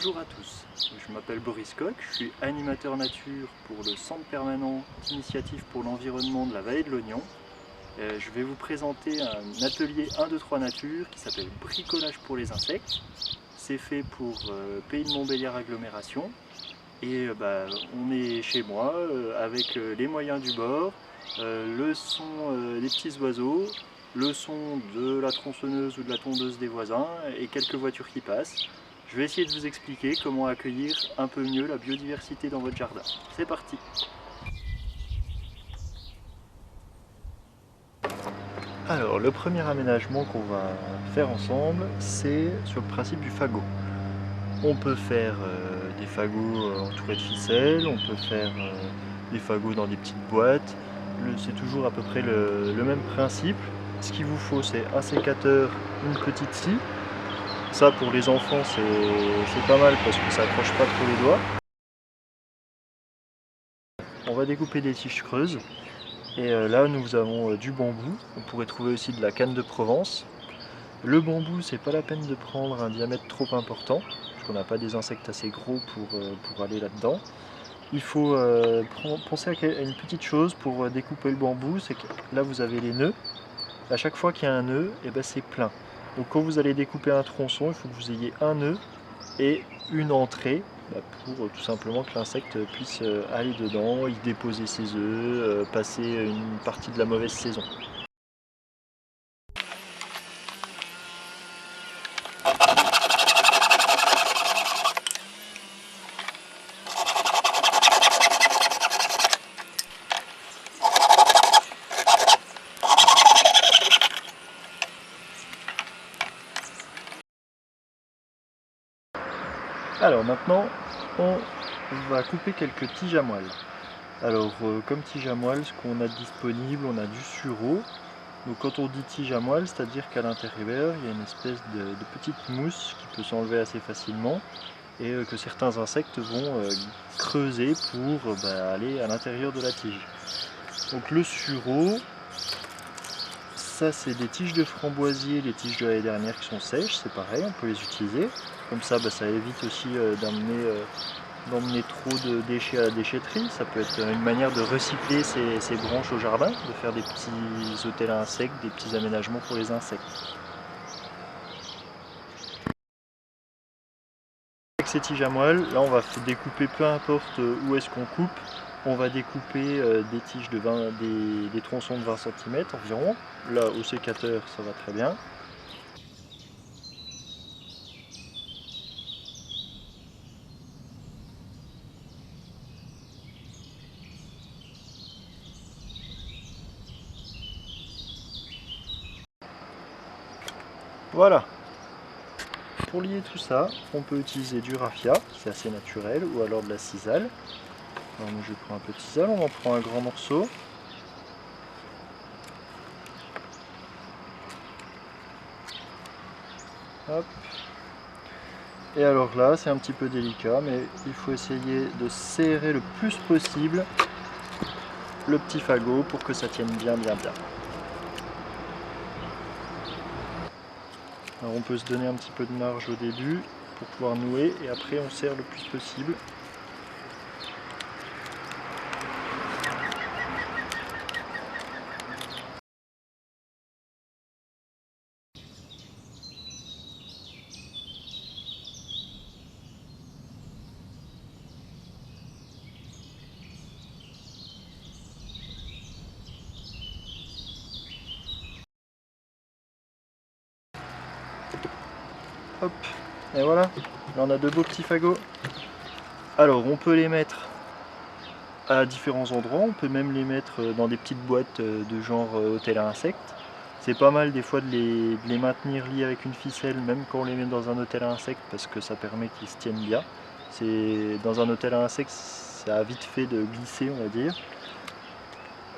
Bonjour à tous, je m'appelle Boris Koch, je suis animateur nature pour le Centre permanent d'initiative pour l'environnement de la vallée de l'Ognon. Je vais vous présenter un atelier 1, 2, 3 nature qui s'appelle Bricolage pour les insectes. C'est fait pour Pays de Montbéliard Agglomération et on est chez moi avec les moyens du bord, le son des petits oiseaux, le son de la tronçonneuse ou de la tondeuse des voisins et quelques voitures qui passent. Je vais essayer de vous expliquer comment accueillir un peu mieux la biodiversité dans votre jardin. C'est parti! Alors, le premier aménagement qu'on va faire ensemble, c'est sur le principe du fagot. On peut faire des fagots entourés de ficelle, on peut faire des fagots dans des petites boîtes. C'est toujours à peu près le même principe. Ce qu'il vous faut, c'est un sécateur, une petite scie. Ça, pour les enfants, c'est pas mal parce que ça accroche pas trop les doigts. On va découper des tiges creuses. Et là, nous avons du bambou. On pourrait trouver aussi de la canne de Provence. Le bambou, c'est pas la peine de prendre un diamètre trop important, parce qu'on n'a pas des insectes assez gros pour aller là-dedans. Il faut penser à une petite chose pour découper le bambou, c'est que là vous avez les nœuds. À chaque fois qu'il y a un nœud, et ben c'est plein. Donc quand vous allez découper un tronçon, il faut que vous ayez un nœud et une entrée pour tout simplement que l'insecte puisse aller dedans, y déposer ses œufs, passer une partie de la mauvaise saison. Alors maintenant, on va couper quelques tiges à moelle. Alors comme tige à moelle, ce qu'on a disponible, on a du sureau. Donc quand on dit tige à moelle, c'est-à-dire qu'à l'intérieur, il y a une espèce de petite mousse qui peut s'enlever assez facilement et que certains insectes vont creuser pour aller à l'intérieur de la tige. Donc le sureau, ça c'est des tiges de framboisier, les tiges de l'année dernière qui sont sèches, c'est pareil, on peut les utiliser. Comme ça, ça évite aussi d'emmener trop de déchets à la déchetterie. Ça peut être une manière de recycler ces branches au jardin, de faire des petits hôtels à insectes, des petits aménagements pour les insectes. Avec ces tiges à moelle, là on va découper, peu importe où est-ce qu'on coupe, on va découper des tiges des tronçons de 20 cm environ. Là au sécateur ça va très bien. Voilà. Pour lier tout ça, on peut utiliser du raffia, c'est assez naturel, ou alors de la sisal. Alors moi je prends un peu de sisal, on en prend un grand morceau. Hop. Et alors là, c'est un petit peu délicat, mais il faut essayer de serrer le plus possible le petit fagot pour que ça tienne bien. Alors on peut se donner un petit peu de marge au début pour pouvoir nouer et après on serre le plus possible. Hop, et voilà, là on a deux beaux petits fagots. Alors on peut les mettre à différents endroits, on peut même les mettre dans des petites boîtes de genre hôtel à insectes. C'est pas mal des fois de les maintenir liés avec une ficelle, même quand on les met dans un hôtel à insectes, parce que ça permet qu'ils se tiennent bien. Dans un hôtel à insectes, ça a vite fait de glisser, on va dire.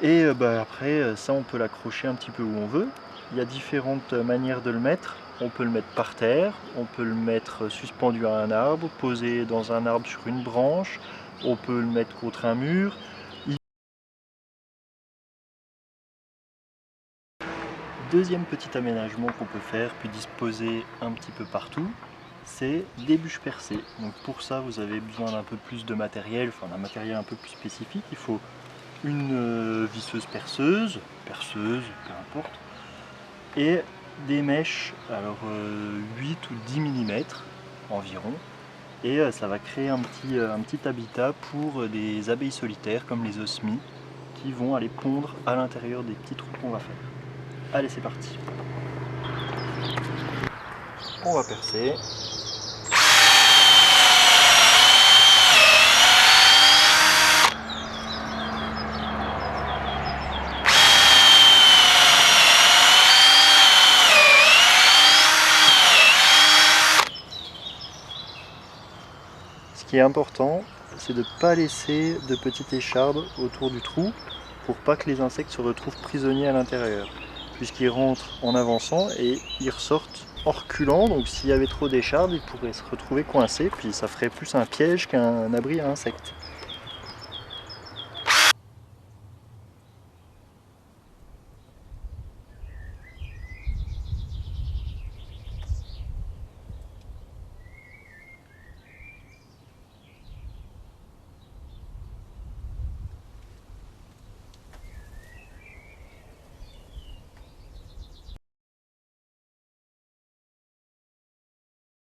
Et après, ça on peut l'accrocher un petit peu où on veut. Il y a différentes manières de le mettre. On peut le mettre par terre, on peut le mettre suspendu à un arbre, posé dans un arbre sur une branche, on peut le mettre contre un mur. Deuxième petit aménagement qu'on peut faire, puis disposer un petit peu partout, c'est des bûches percées. Donc pour ça vous avez besoin d'un peu plus de matériel, enfin d'un matériel un peu plus spécifique. Il faut une visseuse perceuse, peu importe, et des mèches, alors 8 ou 10 mm environ, et ça va créer un petit habitat pour des abeilles solitaires comme les osmies qui vont aller pondre à l'intérieur des petits trous qu'on va faire. Allez, c'est parti. On va percer. Ce qui est important, c'est de ne pas laisser de petites échardes autour du trou pour pas que les insectes se retrouvent prisonniers à l'intérieur, puisqu'ils rentrent en avançant et ils ressortent en reculant, donc s'il y avait trop d'échardes, ils pourraient se retrouver coincés, puis ça ferait plus un piège qu'un abri à insectes.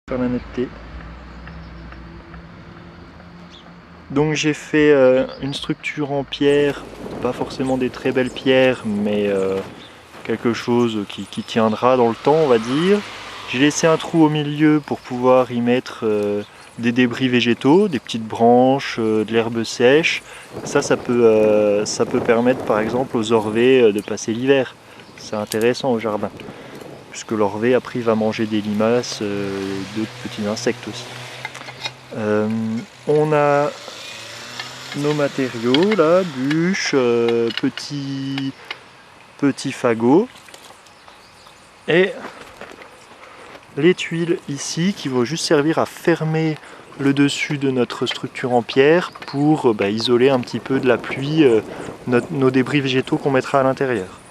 Comme un thé. Donc j'ai fait une structure en pierre, pas forcément des très belles pierres, mais quelque chose qui tiendra dans le temps, on va dire. J'ai laissé un trou au milieu pour pouvoir y mettre des débris végétaux, des petites branches, de l'herbe sèche. Ça peut permettre par exemple aux orvets de passer l'hiver. C'est intéressant au jardin, puisque l'orvet après il va manger des limaces, d'autres petits insectes aussi. On a nos matériaux là, bûches, petits fagots et les tuiles ici qui vont juste servir à fermer le dessus de notre structure en pierre pour isoler un petit peu de la pluie nos débris végétaux qu'on mettra à l'intérieur.